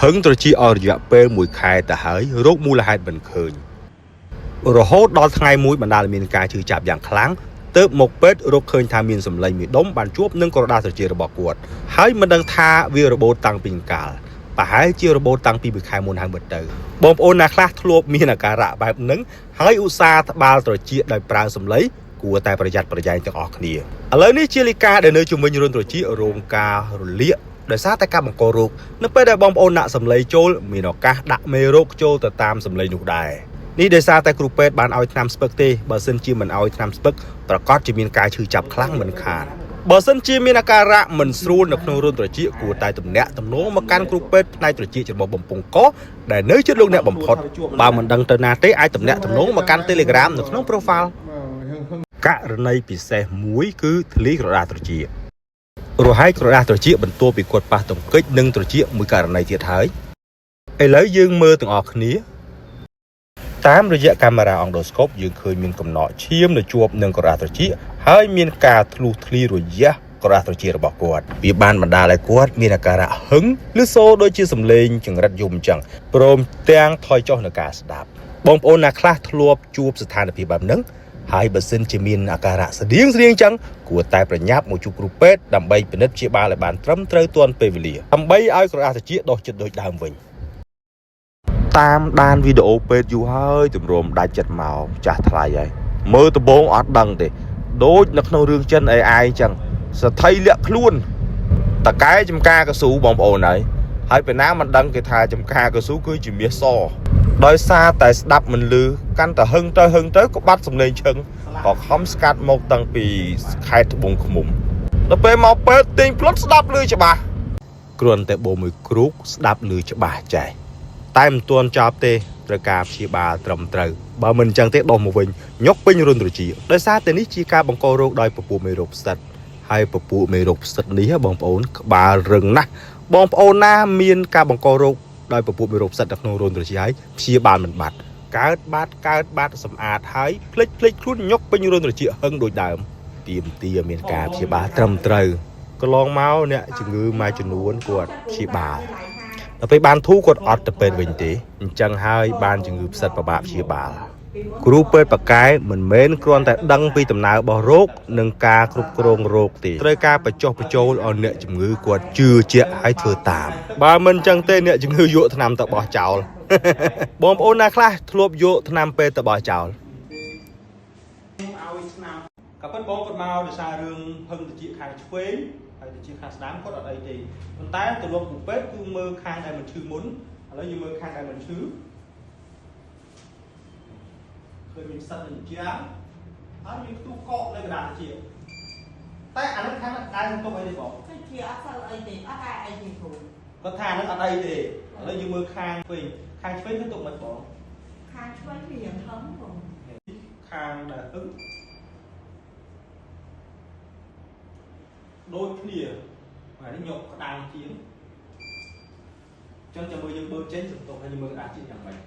ហឹងត្រជាអស់រយៈពេលមួយខែទៅហើយរោគមូលហេតុមិនឃើញរហូតដល់ថ្ងៃមួយបណ្ដាលមានការឈឺចាប់យ៉ាងខ្លាំងទើបមកពេទ្យរកឃើញថាមានសម្លេងមីដុំបានជួបនឹងក្រដាសត្រជារបស់គាត់ហើយមិនដឹងថាវារបូតតាំងពីកាលប្រហែលជារបូតតាំងពីមួយខែមុនហើយមើលទៅបងប្អូនណាខ្លះធ្លាប់មានអាការៈបែបហ្នឹងហើយឧស្សាហ៍ត្បាល់ត្រជាដោយប្រើសម្លេងគួរតែប្រយ័ត្នប្រយែងទាំងអស់គ្នាឥឡូវនេះជាលិកាដែលនៅជំនាញរុនត្រជារោងការរលាកដោយសារតែការបង្ករោគនៅពេលដែលបងប្អូនដាក់សម្លេងចូលមានឱកាសដាក់មេរោគចូលទៅតាមសម្លេងនោះដែរនេះដោយសារតែគ្រូពេទ្យបានឲ្យថ្នាំស្ពឹកទេបើសិនជាមិនឲ្យថ្នាំស្ពឹកប្រកាសជាមានការឈឺចាប់ខ្លាំងមិនខានបើសិនជាមានអាការៈមិនស្រួលនៅក្នុងរុនត្រជាគួរតែទំនាក់ទំនងមកកាន់គ្រូពេទ្យផ្នែកត្រជារបស់បំពង់កដែលនៅជិតលោកអ្នកបំផុតបើមិនដឹងទៅណាទេអាចទំនាក់ទំនងមកកាន់ Telegram នៅក្នុង profile ករណីពិសេសមួយគឺធ្លីក្រដាសត្រជារហែកក្រដាសត្រជាបន្ទាប់ពីគាត់ប៉ះទង្គិចនឹងត្រជាមួយករណីទៀតហើយឥឡូវយើងមើលទាំងអស់គ្នាតាមរយៈកាមេរ៉ាអង់ដូស្កូបយើងឃើញមានកំណកឈាមនៅជាប់នឹងក្រដាសត្រជាហើយមានការធ្លុះធ្លាយរយៈក្រដាសត្រជារបស់គាត់វាបានបណ្ដាលឲ្យគាត់មានអាការៈហឹងឬសូរដូចជាសម្លេងចង្រិតយំអញ្ចឹងព្រមទាំងថយចុះនៅការស្ដាប់បងប្អូនណាខ្លះធ្លាប់ជួបស្ថានភាពបែបហ្នឹងហើយបើសិនជាមានអាការៈស្តៀងអញ្ចឹងគួរតែប្រញាប់មកជួបគ្រូពេទ្យដើម្បីពិនិត្យព្យាបាលឲ្យបានត្រឹមត្រូវទាន់ពេលវេលាដើម្បីឲ្យក្រដាសត្រជាដុះចិត្តដូចដើមវិញតាមដានវីដេអូពេទ្យយូរហើយទម្រាំដាច់ចិត្តមកចាស់ថ្លៃហើយមើលដំបងអត់ដឹងទេដូចនៅក្នុងរឿងចិន AI អញ្ចឹងសទ្ធិលាក់ខ្លួនតកែចំការកស៊ូបងប្អូនហើយពេលណាមិនដឹងគេថាចំការកស៊ូគឺជាមាសសដោយសារតែស្ដាប់មិនលឺកាន់តែហឹងទៅក៏បាត់សំឡេងឈឹងក៏ខំស្កាត់មកតាំងពីខេត្តត្បូងឃ្មុំដល់ពេលមកពេទ្យទិញផ្លុតស្ដាប់លឺច្បាស់គ្រាន់តែបូមួយគ្រូកស្ដាប់លឺច្បាស់ចេះតែមិនទាន់ចប់ទេត្រូវការព្យាបាលត្រឹមត្រូវបើមិនអញ្ចឹងទេដុសមកវិញញុកពេញរុនត្រជាដោយសារតែនេះជាការបង្ករោគដោយពពួកមេរោគផ្សិតហើយពពួកមេរោគផ្សិតនេះបងប្អូនក្បាលរឹងណាស់បងប្អូនណាមានការបង្ករោគដោយពពួកមេរោគផ្សិតនៅក្នុងរុនត្រជាហើយព្យាបាលមិនបាត់កើតបាត់សម្អាតហើយភ្លេចខ្លួនញុកពេញរុនត្រជាហឹងដូចដើមទាមទារមានការព្យាបាលត្រឹមត្រូវកន្លងមកអ្នកជំងឺមួយចំនួនគាត់ព្យាបាលដល់ពេលបានធូរគាត់អត់ទៅពេទ្យវិញទេអញ្ចឹងហើយបានជំងឺផ្សិតពិបាកព្យាបាលគ្រូពេទ្យប៉ាកែមិនមែនគ្រាន់តែដឹងពីដំណើររបស់រោគនិងការគ្រប់គ្រងរោគទេត្រូវការបញ្ចុះបញ្ចូលឲ្យអ្នកជំងឺគាត់ជឿជាក់ហើយធ្វើតាមបើមិនអញ្ចឹងទេអ្នកជំងឺយកថ្នាំទៅបោះចោលបងប្អូនណាខ្លះធ្លាប់យកថ្នាំពេទ្យទៅបោះចោលឲ្យថ្នាំក៏ប៉ុន្តែបងគាត់មកដោយសាររឿងហឹងតិចខាងឆ្វេងហើយតិចខាងស្ដាំគាត់អត់អីទេប៉ុន្តែទៅលោកគ្រូពេទ្យគឺមើលខាងដែលមិនឈឺមុនឥឡូវយើងមើលខាងដែលមិនឈឺឃើញមានផ្សិតនៅជាហើយមានខ្ទុះកកនៅកណ្ដាលជាតែអានោះខាងដែលមិនទុកអីទេបងគឺជាអត់សិលអីទេអត់តែអីទេគ្រូគាត់ថានឹងអត់អីទេឥឡូវយើងមើលខាងឆ្វេងគឺទុកមិនបងខាងឆ្វេងវាហឹងបងខាងដែលហឹងដូចគ្នាហើយយកក្តាំងជាងចឹងចាំមើលយើងបើកចេញសន្ទុះហើយយើងមើលដាក់ជាយ៉ាងម៉េច